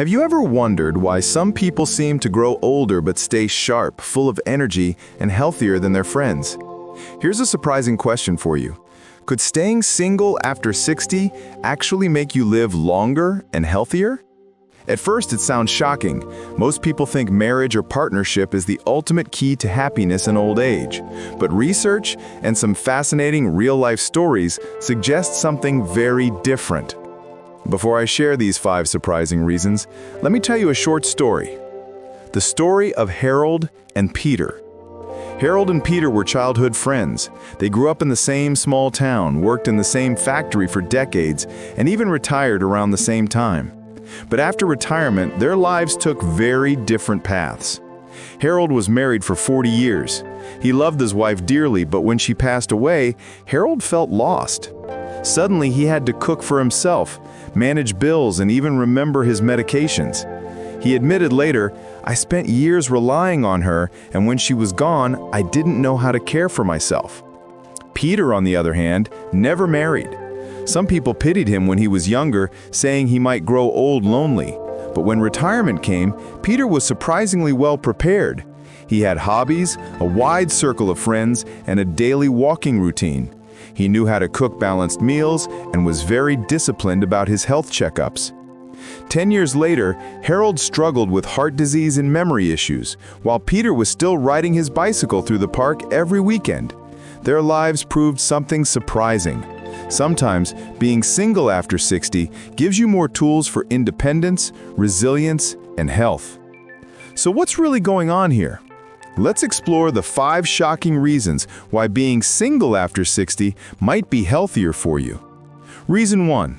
Have you ever wondered why some people seem to grow older but stay sharp, full of energy, and healthier than their friends? Here's a surprising question for you. Could staying single after 60 actually make you live longer and healthier? At first, it sounds shocking. Most people think marriage or partnership is the ultimate key to happiness in old age. But research and some fascinating real-life stories suggest something very different. Before I share these 5 surprising reasons, let me tell you a short story. The story of Harold and Peter. Harold and Peter were childhood friends. They grew up in the same small town, worked in the same factory for decades, and even retired around the same time. But after retirement, their lives took very different paths. Harold was married for 40 years. He loved his wife dearly, but when she passed away, Harold felt lost. Suddenly, he had to cook for himself, manage bills, and even remember his medications. He admitted later, "I spent years relying on her, and when she was gone, I didn't know how to care for myself." Peter, on the other hand, never married. Some people pitied him when he was younger, saying he might grow old lonely. But when retirement came, Peter was surprisingly well prepared. He had hobbies, a wide circle of friends, and a daily walking routine. He knew how to cook balanced meals and was very disciplined about his health checkups. 10 years later, Harold struggled with heart disease and memory issues, while Peter was still riding his bicycle through the park every weekend. Their lives proved something surprising. Sometimes, being single after 60 gives you more tools for independence, resilience, and health. So what's really going on here? Let's explore the 5 shocking reasons why being single after 60 might be healthier for you. Reason 1.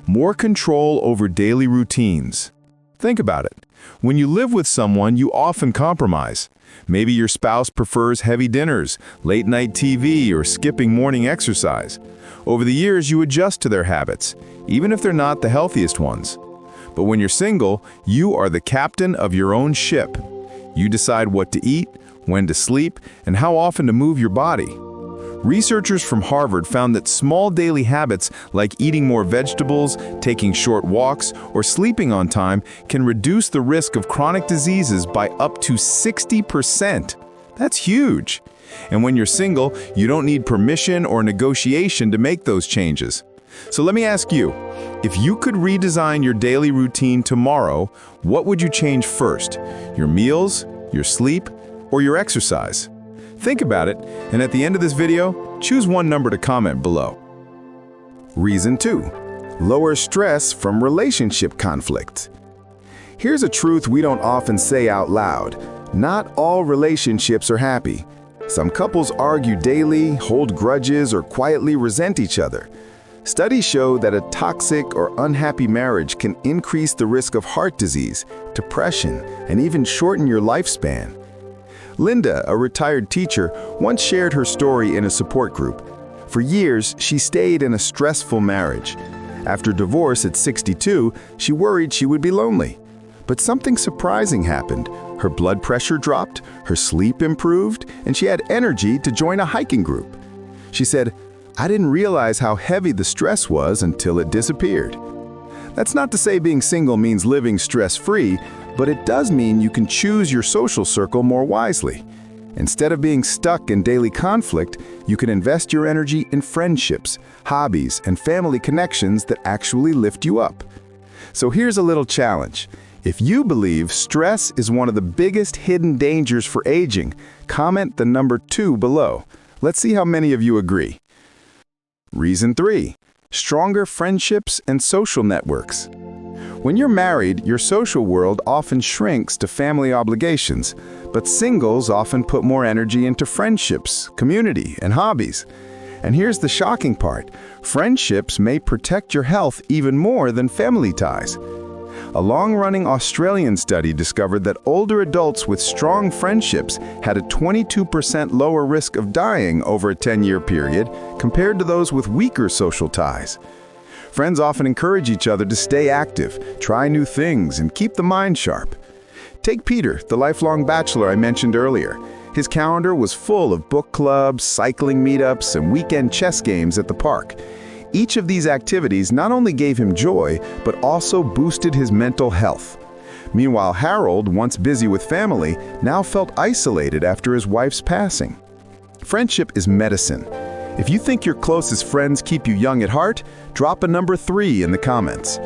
More control over daily routines. Think about it. When you live with someone, you often compromise. Maybe your spouse prefers heavy dinners, late-night TV, or skipping morning exercise. Over the years, you adjust to their habits, even if they're not the healthiest ones. But when you're single, you are the captain of your own ship. You decide what to eat, when to sleep, and how often to move your body. Researchers from Harvard found that small daily habits like eating more vegetables, taking short walks, or sleeping on time can reduce the risk of chronic diseases by up to 60%. That's huge. And when you're single, you don't need permission or negotiation to make those changes. So let me ask you, if you could redesign your daily routine tomorrow, what would you change first? Your meals, your sleep, or your exercise? Think about it, and at the end of this video, choose one number to comment below. Reason 2. Lower stress from relationship conflict. Here's a truth we don't often say out loud. Not all relationships are happy. Some couples argue daily, hold grudges, or quietly resent each other. Studies show that a toxic or unhappy marriage can increase the risk of heart disease, depression, and even shorten your lifespan. Linda, a retired teacher, once shared her story in a support group. For years, she stayed in a stressful marriage. After divorce at 62, she worried she would be lonely. But something surprising happened. Her blood pressure dropped, her sleep improved, and she had energy to join a hiking group. She said, "I didn't realize how heavy the stress was until it disappeared." That's not to say being single means living stress-free, but it does mean you can choose your social circle more wisely. Instead of being stuck in daily conflict, you can invest your energy in friendships, hobbies, and family connections that actually lift you up. So here's a little challenge. If you believe stress is one of the biggest hidden dangers for aging, comment the number 2 below. Let's see how many of you agree. Reason 3. Stronger friendships and social networks. When you're married, your social world often shrinks to family obligations, but singles often put more energy into friendships, community, and hobbies. And here's the shocking part. Friendships may protect your health even more than family ties. A long-running Australian study discovered that older adults with strong friendships had a 22% lower risk of dying over a 10-year period compared to those with weaker social ties. Friends often encourage each other to stay active, try new things, and keep the mind sharp. Take Peter, the lifelong bachelor I mentioned earlier. His calendar was full of book clubs, cycling meetups, and weekend chess games at the park. Each of these activities not only gave him joy, but also boosted his mental health. Meanwhile, Harold, once busy with family, now felt isolated after his wife's passing. Friendship is medicine. If you think your closest friends keep you young at heart, drop a number 3 in the comments.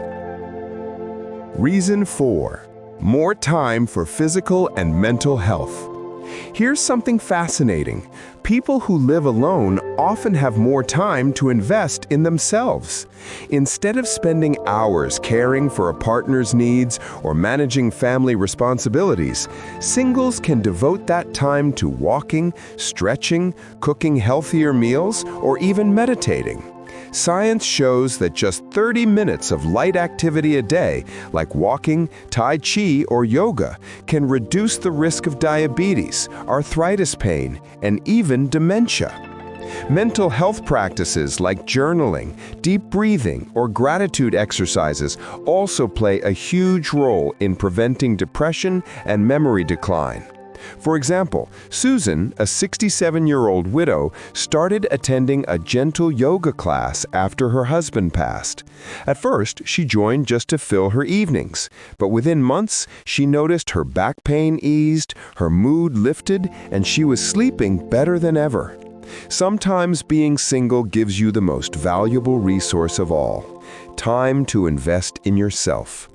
Reason 4. More time for physical and mental health. Here's something fascinating. People who live alone often have more time to invest in themselves. Instead of spending hours caring for a partner's needs or managing family responsibilities, singles can devote that time to walking, stretching, cooking healthier meals, or even meditating. Science shows that just 30 minutes of light activity a day, like walking, Tai Chi, or yoga, can reduce the risk of diabetes, arthritis pain, and even dementia. Mental health practices like journaling, deep breathing, or gratitude exercises also play a huge role in preventing depression and memory decline. For example, Susan, a 67-year-old widow, started attending a gentle yoga class after her husband passed. At first, she joined just to fill her evenings, but within months, she noticed her back pain eased, her mood lifted, and she was sleeping better than ever. Sometimes being single gives you the most valuable resource of all: time to invest in yourself.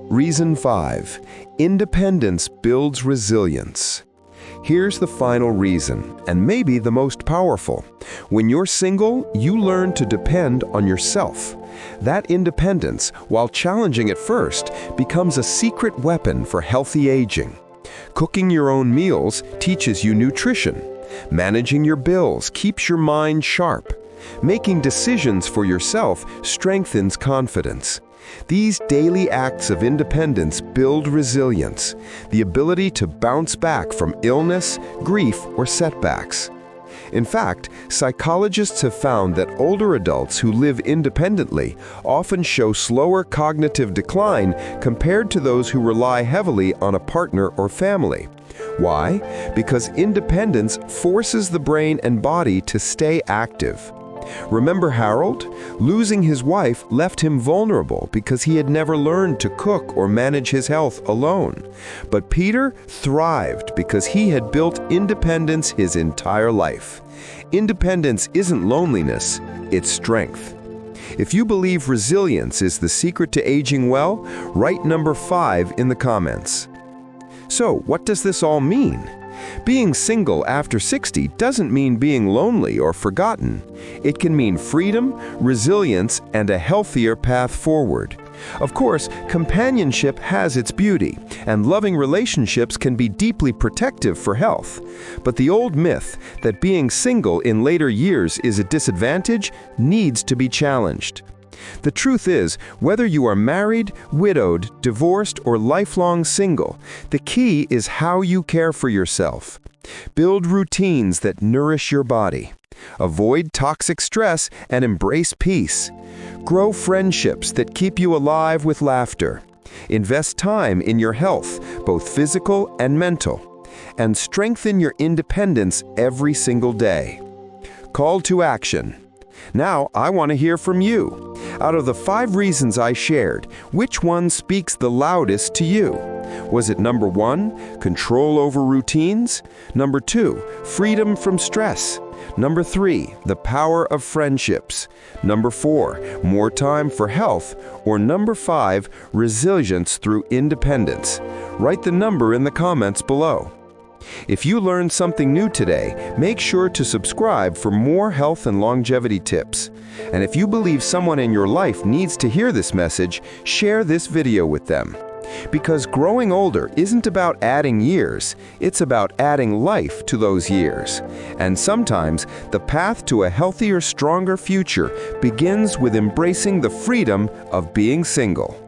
Reason 5. Independence builds resilience. Here's the final reason, and maybe the most powerful. When you're single, you learn to depend on yourself. That independence, while challenging at first, becomes a secret weapon for healthy aging. Cooking your own meals teaches you nutrition. Managing your bills keeps your mind sharp. Making decisions for yourself strengthens confidence. These daily acts of independence build resilience, the ability to bounce back from illness, grief, or setbacks. In fact, psychologists have found that older adults who live independently often show slower cognitive decline compared to those who rely heavily on a partner or family. Why? Because independence forces the brain and body to stay active. Remember Harold? Losing his wife left him vulnerable because he had never learned to cook or manage his health alone. But Peter thrived because he had built independence his entire life. Independence isn't loneliness, it's strength. If you believe resilience is the secret to aging well, write number 5 in the comments. So, what does this all mean? Being single after 60 doesn't mean being lonely or forgotten. It can mean freedom, resilience, and a healthier path forward. Of course, companionship has its beauty, and loving relationships can be deeply protective for health. But the old myth that being single in later years is a disadvantage needs to be challenged. The truth is, whether you are married, widowed, divorced, or lifelong single, the key is how you care for yourself. Build routines that nourish your body. Avoid toxic stress and embrace peace. Grow friendships that keep you alive with laughter. Invest time in your health, both physical and mental. And strengthen your independence every single day. Call to action. Now, I want to hear from you. Out of the 5 reasons I shared, which one speaks the loudest to you? Was it number 1, control over routines? Number 2, freedom from stress? Number 3, the power of friendships? Number 4, more time for health? Or number 5, resilience through independence? Write the number in the comments below. If you learned something new today, make sure to subscribe for more health and longevity tips. And if you believe someone in your life needs to hear this message, share this video with them. Because growing older isn't about adding years, it's about adding life to those years. And sometimes, the path to a healthier, stronger future begins with embracing the freedom of being single.